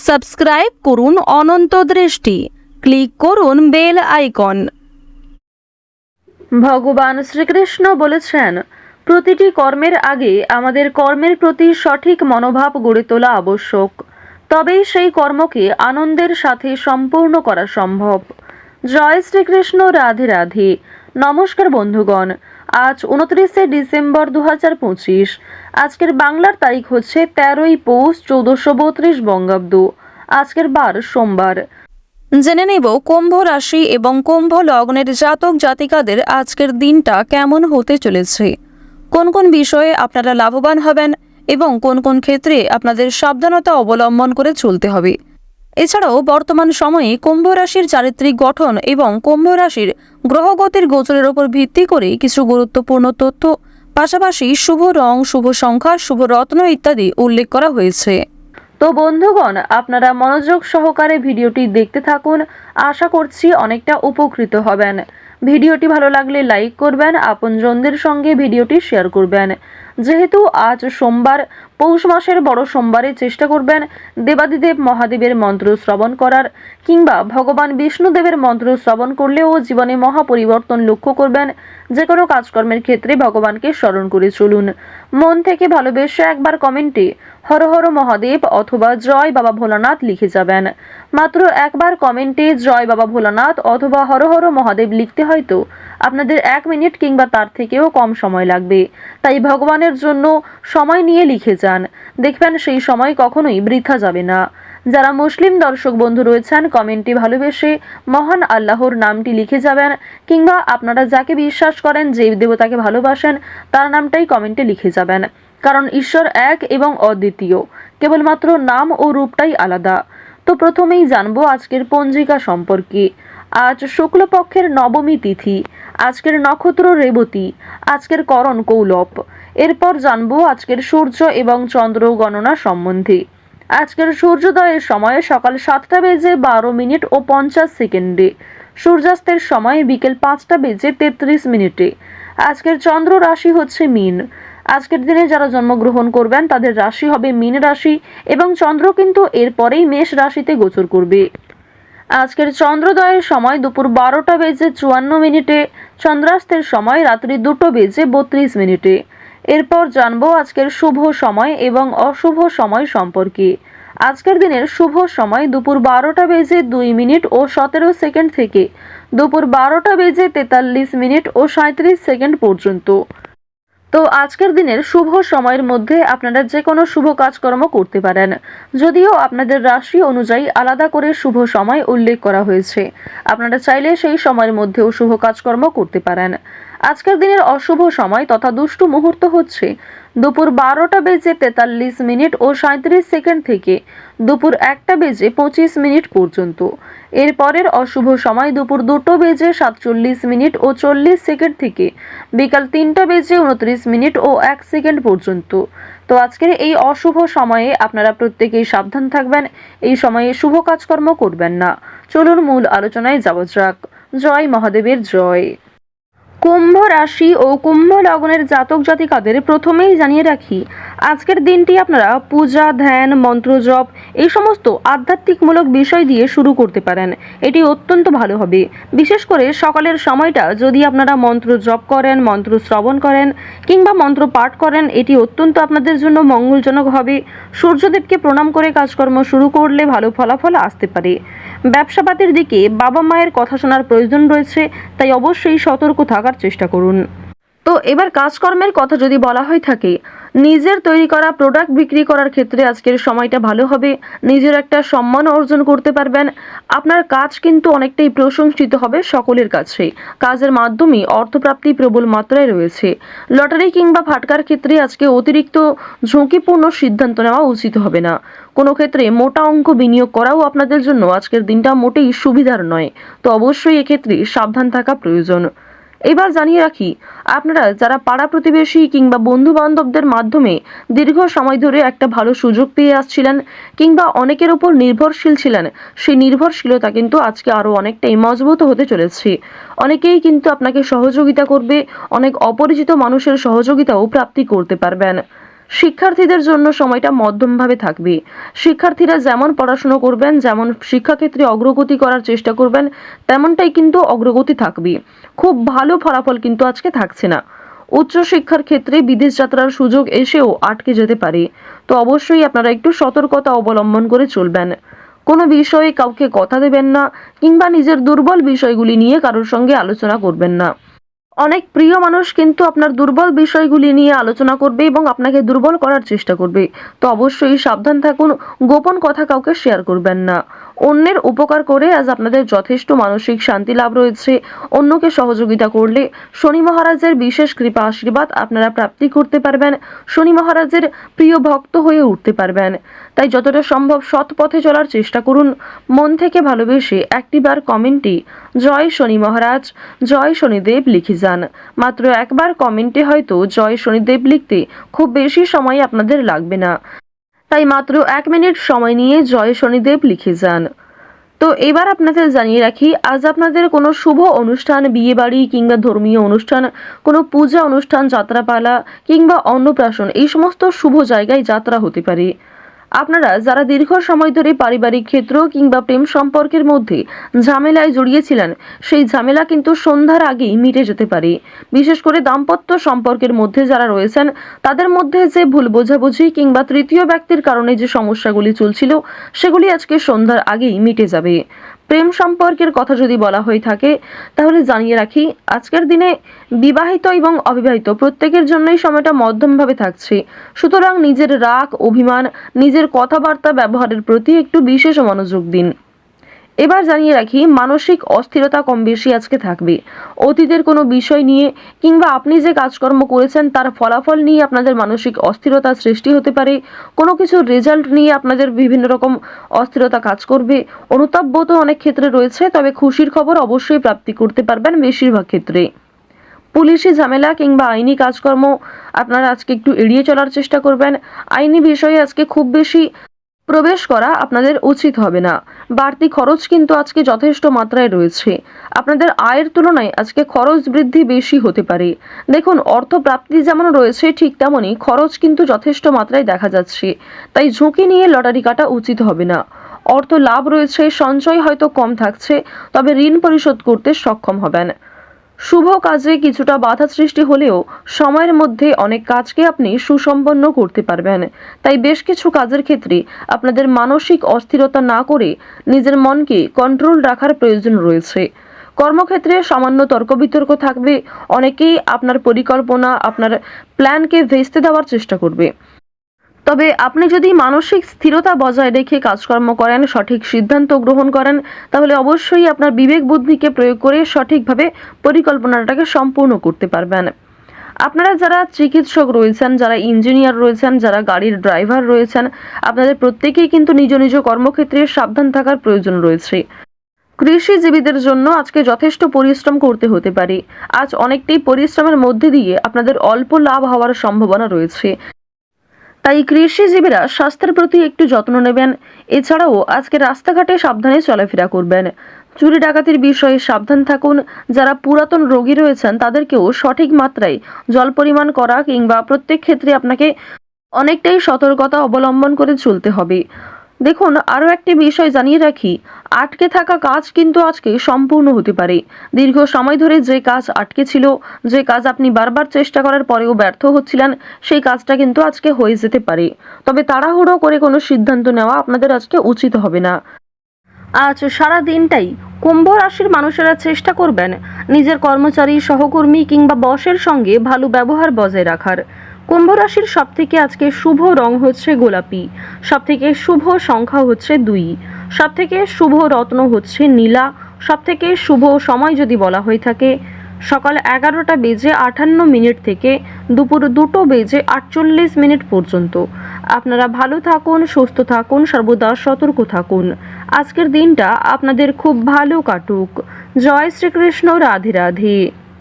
Subscribe করুন অনন্ত দৃষ্টি, click করুন বেল আইকন। ভগবান শ্রীকৃষ্ণ বলেছেন, প্রতিটি কর্মের আগে আমাদের কর্মের প্রতি সঠিক মনোভাব গড়ে তোলা আবশ্যক, তবেই সেই কর্মকে আনন্দের সাথে সম্পূর্ণ করা সম্ভব। জয় শ্রীকৃষ্ণ, রাধে রাধে। নমস্কার বন্ধুগণ, আজ 29শে ডিসেম্বর 2025। আজকের বাংলার তারিখ হচ্ছে 13ই পৌষ 1432 বঙ্গাব্দ। আজকের বার সোমবার। জেনে নেব কুম্ভ রাশি এবং কুম্ভ লগ্নের জাতক জাতিকাদের আজকের দিনটা কেমন হতে চলেছে, কোন কোন বিষয়ে আপনারা লাভবান হবেন এবং কোন কোন ক্ষেত্রে আপনাদের সাবধানতা অবলম্বন করে চলতে হবে। এছাড়াও বর্তমান সময়ে কুম্ভ রাশির চারিত্রিক গঠন এবং কুম্ভ রাশির গ্রহগতির গোচরের উপর ভিত্তি করে কিছু গুরুত্বপূর্ণ তথ্য, পাশাপাশি শুভ রং, শুভ সংখ্যা, শুভ রত্ন ইত্যাদি উল্লেখ করা হয়েছে। তো বন্ধুগণ, আপনারা মনোযোগ সহকারে ভিডিওটি দেখতে থাকুন। আশা করছি অনেকটা উপকৃত হবেন। ভিডিওটি ভালো লাগলে লাইক করবেন, আপনজনদের সঙ্গে ভিডিওটি শেয়ার করবেন। যেহেতু আজ সোমবার, পৌষ মাসের বড় সোমবারে চেষ্টা করবেন দেবাদিদেব মহাদেবের মন্ত্র শ্রবণ করার, কিংবা ভগবান বিষ্ণুদেবের মন্ত্র শ্রবণ করলেও জীবনে মহা পরিবর্তন লক্ষ্য করবেন। যে কোনো কাজকর্মের ক্ষেত্রে ভগবানকে স্মরণ করে চলুন। মন থেকে ভালোবেসে একবার কমেন্টে হর হর মহাদেব অথবা জয় বাবা ভোলানাথ লিখে যাবেন। মাত্র একবার কমেন্টে জয় বাবা ভোলানাথ অথবা হর হর মহাদেব লিখতে হয়তো আপনাদের 1 মিনিট কিংবা তার থেকেও কম সময় লাগবে। তাই ভগবানের জন্য সময় নিয়ে লিখে যান, দেখবেন সেই সময় কখনোই বৃথা যাবে না। যারা মুসলিম দর্শক বন্ধু রয়েছেন, কমেন্টে ভালোবেসে মহান আল্লাহর নামটি লিখে যাবেন, কিংবা আপনারা যাকে বিশ্বাস করেন, যে দেবতাকে ভালোবাসেন, তার নামটাই কমেন্টে লিখে যাবেন। কারণ ঈশ্বর এক এবং অদ্বিতীয়, কেবলমাত্র নাম ও রূপটাই আলাদা। তো প্রথমেই জানবো আজকের পঞ্জিকা সম্পর্কে। আজ শুক্লপক্ষের নবমী তিথি, আজকের নক্ষত্র রেবতী, আজকের করণ কৌলব। এরপর জানবো আজকের সূর্য এবং চন্দ্র গণনা সম্বন্ধে। আজকের সূর্যোদয়ের সময় সকাল 7:12 ও 50 সেকেন্ডে, সূর্যাস্তের সময় বিকেল 5:33। আজকের চন্দ্র রাশি হচ্ছে মীন। আজকের দিনে যারা জন্মগ্রহণ করবেন তাদের রাশি হবে মীন রাশি, এবং চন্দ্র কিন্তু এরপরেই মেষ রাশিতে গোচর করবে। আজকের চন্দ্রোদয়ের সময় দুপুর 12:54, চন্দ্রাস্তের সময় রাত্রি 2:32। এরপর জানবো আজকের শুভ সময় এবং অশুভ সময় সম্পর্কে। আজকের দিনের শুভ সময় দুপুর 12:02 ও 17 সেকেন্ড থেকে দুপুর 12:43 ও 37 সেকেন্ড পর্যন্ত। তো আজকের দিনের শুভ সময়ের মধ্যে আপনারা যে কোনো শুভ কাজকর্ম করতে পারেন, যদিও আপনাদের রাশি অনুযায়ী আলাদা করে শুভ সময় উল্লেখ করা হয়েছে। আপনারা চাইলে সেই সময়ের মধ্যেও শুভ কাজকর্ম করতে পারেন। আজকের দিনের অশুভ সময় তথা দুষ্টু মুহূর্ত হচ্ছে দুপুর 12:43 ও 37 সেকেন্ড থেকে দুপুর 1:25 পর্যন্ত। এরপরের অশুভ সময় দুপুর 2:47 ও 40 সেকেন্ড থেকে বিকাল 3:29 ও 1 সেকেন্ড পর্যন্ত। তো আজকের এই অশুভ সময়ে আপনারা প্রত্যেকেই সাবধান থাকবেন, এই সময়ে শুভ কাজকর্ম করবেন না। চলুন মূল আলোচনায় যাওয়া যাক। জয় মহাদেবের জয়। কুম্ভ রাশি ও কুম্ভ লগ্নের জাতক জাতিকাদের প্রথমেই জানিয়ে রাখি, আজকের দিনটি আপনারা পূজা, ধ্যান, মন্ত্র জপ এই সমস্ত আধ্যাত্মিকমূলক বিষয় দিয়ে শুরু করতে পারেন। এটি অত্যন্ত ভালো হবে। বিশেষ করে সকালের সময়টা যদি আপনারা মন্ত্র জপ করেন, মন্ত্র শ্রবণ করেন কিংবা মন্ত্র পাঠ করেন, এটি অত্যন্ত আপনাদের জন্য মঙ্গলজনক হবে। সূর্যদেবকে প্রণাম করে কাজকর্ম শুরু করলে ভালো ফলাফল আসতে পারে। ব্যবসাপাতির দিকে বাবা মায়ের কথা শোনার প্রয়োজন রয়েছে, তাই অবশ্যই সতর্ক থাকার চেষ্টা করুন। তো এবার কাজকর্মের কথা যদি বলা হয়ে থাকে, নিজের তৈরি করা প্রোডাক্ট বিক্রি করার ক্ষেত্রে আজকের সময়টা ভালো হবে। নিজের একটা সম্মান অর্জন করতে পারবেন। আপনার কাজ কিন্তু অনেকটাই প্রশংসিত হবে সকলের কাছে। কাজের মাধ্যমে অর্থপ্রাপ্তি প্রবল মাত্রায় রয়েছে। লটারি কিংবা ফাটকার ক্ষেত্রে আজকে অতিরিক্ত ঝুঁকিপূর্ণ সিদ্ধান্ত নেওয়া উচিত হবে না। কোনো ক্ষেত্রে মোটা অঙ্ক বিনিয়োগ করাও আপনাদের জন্য আজকের দিনটা মোটেই সুবিধার নয়। তো অবশ্যই এক্ষেত্রে সাবধান থাকা প্রয়োজন। এবার জানিয়ে রাখি, আপনারা যারা পাড়া প্রতিবেশী কিংবা বন্ধু বান্ধবদের মাধ্যমে দীর্ঘ সময় ধরে একটা ভালো সুযোগ পেয়ে আসছিলেন কিংবা অনেকের উপর নির্ভরশীল ছিলেন, সেই নির্ভরশীলতা কিন্তু আজকে আরো অনেকটাই মজবুত হতে চলেছে। অনেকেই কিন্তু আপনাকে সহযোগিতা করবে, অনেক অপরিচিত মানুষের সহযোগিতাও প্রাপ্তি করতে পারবেন। শিক্ষার্থীদের জন্য সময়টা মধ্যমভাবে থাকবে। শিক্ষার্থীরা যেমন পড়াশোনা করবেন, যেমন শিক্ষাক্ষেত্রে অগ্রগতি করার চেষ্টা করবেন, তেমনটাই কিন্তু অগ্রগতি থাকবে। খুব ভালো ফলাফল কিন্তু আজকে থাকছে না। উচ্চশিক্ষার ক্ষেত্রে বিদেশ যাত্রার সুযোগ এসেও আটকে যেতে পারে। তো অবশ্যই আপনারা একটু সতর্কতা অবলম্বন করে চলবেন। কোনো বিষয়ে কাউকে কথা দেবেন না, কিংবা নিজের দুর্বল বিষয়গুলি নিয়ে কারোর সঙ্গে আলোচনা করবেন না। অনেক প্রিয় মানুষ কিন্তু আপনার দুর্বল বিষয়গুলি নিয়ে আলোচনা করবে এবং আপনাকে দুর্বল করার চেষ্টা করবে। তো অবশ্যই সাবধান থাকুন, গোপন কথা কাউকে শেয়ার করবেন না। অন্যের উপকার করে আজ আপনাদের যথেষ্ট মানসিক শান্তি লাভ রয়েছে। অন্যকে সহযোগিতা করলে শনি মহারাজের বিশেষ কৃপা আশীর্বাদ আপনারা প্রাপ্তি করতে পারবেন। শনি মহারাজের প্রিয় ভক্ত হয়ে উঠতে পারবেন। তাই যতটা সম্ভব সৎ পথে চলার চেষ্টা করুন। মন থেকে ভালোবেসে একটিবার কমেন্টে জয় শনি মহারাজ, জয় শনিদেব লিখে যান। মাত্র একবার কমেন্টে হয়তো জয় শনিদেব লিখতে খুব বেশি সময় আপনাদের লাগবে না। তাই মাত্র 1 মিনিট সময় নিয়ে জয় শনিদেব লিখে যান। তো এবার আপনাদের জানিয়ে রাখি, আজ আপনাদের কোনো শুভ অনুষ্ঠান, বিয়ে বাড়ি কিংবা ধর্মীয় অনুষ্ঠান, কোনো পূজা অনুষ্ঠান, যাত্রাপালা কিংবা অন্নপ্রাশন, এই সমস্ত শুভ জায়গায় যাত্রা হতে পারে। আপনারা যারা দীর্ঘ সময় ধরে পারিবারিক ক্ষেত্র কিংবা প্রেম সম্পর্কের মধ্যে ঝামেলায় জড়িয়েছিলেন, সেই ঝামেলা কিন্তু সন্ধ্যার আগেই মিটে যেতে পারে। বিশেষ করে দাম্পত্য সম্পর্কের মধ্যে যারা রয়েছেন, তাদের মধ্যে যে ভুল বোঝাবুঝি কিংবা তৃতীয় ব্যক্তির কারণে যে সমস্যাগুলি চলছিল, সেগুলি আজকে সন্ধ্যার আগেই মিটে যাবে। প্রেম সম্পর্কের কথা যদি বলা হয়ে থাকে, তাহলে জানিয়ে রাখি, আজকের দিনে বিবাহিত এবং অবিবাহিত প্রত্যেকের জন্যই সময়টা মধ্যমভাবে থাকছে। সুতরাং নিজের রাগ, অভিমান, নিজের কথাবার্তা ব্যবহারের প্রতি একটু বিশেষ মনোযোগ দিন। এবার জানিয়ে রাখি, মানসিক অস্থিরতা কম বেশি আজকে থাকবে। অতীতের কোনো বিষয় নিয়ে কিংবা আপনি যে কাজকর্ম করেছেন তার ফলাফল নিয়ে আপনাদের মানসিক অস্থিরতার সৃষ্টি হতে পারে। কোনো কিছুর রেজাল্ট নিয়ে আপনাদের বিভিন্ন রকম অস্থিরতা কাজ করবে। অনুতাপ তো অনেক ক্ষেত্রে রয়েছে, তবে খুশির খবর অবশ্যই প্রাপ্তি করতে পারবেন বেশিরভাগ ক্ষেত্রে। পুলিশি ঝামেলা কিংবা আইনি কাজকর্ম আপনারা আজকে একটু এড়িয়ে চলার চেষ্টা করবেন। আইনি বিষয়ে আজকে খুব বেশি প্রবেশ করা আপনাদের উচিত হবে না। বাড়তি খরচ কিন্তু আজকে যথেষ্ট মাত্রায় রয়েছে। আপনাদের আয়ের তুলনায় আজকে খরচ বৃদ্ধি বেশি হতে পারে। দেখুন, অর্থ প্রাপ্তি যেমন রয়েছে, ঠিক তেমনই খরচ কিন্তু যথেষ্ট মাত্রায় দেখা যাচ্ছে। তাই ঝুঁকি নিয়ে লটারি কাটা উচিত হবে না। অর্থ লাভ রয়েছে, সঞ্চয় হয়তো কম থাকছে, তবে ঋণ পরিশোধ করতে সক্ষম হবেন। শুভ কাজে কিছুটা বাধা সৃষ্টি হলেও সময়ের মধ্যে অনেক কাজকে আপনি সুসম্পন্ন করতে পারবেন। তাই বেশ কিছু কাজের ক্ষেত্রে আপনাদের মানসিক অস্থিরতা না করে নিজের মনকে কন্ট্রোল রাখার প্রয়োজন রয়েছে। কর্মক্ষেত্রে সামান্য তর্ক বিতর্ক থাকবে। অনেকেই আপনার পরিকল্পনা, আপনার প্ল্যানকে ভেস্তে দেওয়ার চেষ্টা করবে। তবে আপনি যদি মানসিক স্থিরতা বজায় রেখে কাজকর্ম করেন, সঠিক সিদ্ধান্ত গ্রহণ করেন, তাহলে অবশ্যই আপনার বিবেক বুদ্ধিকে প্রয়োগ করে সঠিকভাবে পরিকল্পনাটাকে সম্পূর্ণ করতে পারবেন। আপনারা যারা চিকিৎসক রয়েছেন, যারা ইঞ্জিনিয়ার রয়েছেন, যারা গাড়ির ড্রাইভার রয়েছেন, আপনাদের প্রত্যেকেই কিন্তু নিজ নিজ কর্মক্ষেত্রে সাবধান থাকার প্রয়োজন রয়েছে। কৃষিজীবীদের জন্য আজকে যথেষ্ট পরিশ্রম করতে হতে পারে। আজ অনেকটাই পরিশ্রমের মধ্যে দিয়ে আপনাদের অল্প লাভ হওয়ার সম্ভাবনা রয়েছে। তাই কৃষিজীবীরা স্বাস্থ্যের প্রতি একটু যত্ন নেবেন। এছাড়াও আজকে রাস্তাঘাটে সাবধানে চলাফেরা করবেন। চুরি ডাকাতির বিষয়ে সাবধান থাকুন। যারা পুরাতন রোগী রয়েছেন তাদেরকেও সঠিক মাত্রায় জল পরিমাণ করা কিংবা প্রত্যেক ক্ষেত্রে আপনাকে অনেকটাই সতর্কতা অবলম্বন করে চলতে হবে। দেখুন, আরও একটি বিষয় জানিয়ে রাখি, আটকে থাকা কাজ কিন্তু আজকে সম্পূর্ণ হতে পারে। দীর্ঘ সময় ধরে যে কাজ আটকে ছিল, যে কাজ আপনি বারবার চেষ্টা করার পরেও ব্যর্থ হচ্ছিলেন, সেই কাজটা কিন্তু আজকে হয়ে যেতে পারে। তবে তাড়াহুড়ো করে কোনো সিদ্ধান্ত নেওয়া আপনাদের আজকে উচিত হবে না। আজ সারা দিনটাই কুম্ভ রাশির মানুষেরা চেষ্টা করবেন নিজের কর্মচারী, সহকর্মী কিংবা বসের সঙ্গে ভালো ব্যবহার বজায় রাখার। কুম্ভ রাশির সবথেকে আজকে শুভ রং হচ্ছে গোলাপি, সবথেকে শুভ সংখ্যা হচ্ছে 2, সবথেকে শুভ রত্ন হচ্ছে নীলা, সবথেকে শুভ সময় যদি বলা হয়ে থাকে সকাল 11:58 থেকে দুপুর 2:48 পর্যন্ত। আপনারা ভালো থাকুন, সুস্থ থাকুন, সর্বদা সতর্ক থাকুন। আজকের দিনটা আপনাদের খুব ভালো কাটুক। জয় শ্রীকৃষ্ণ, রাধে রাধে।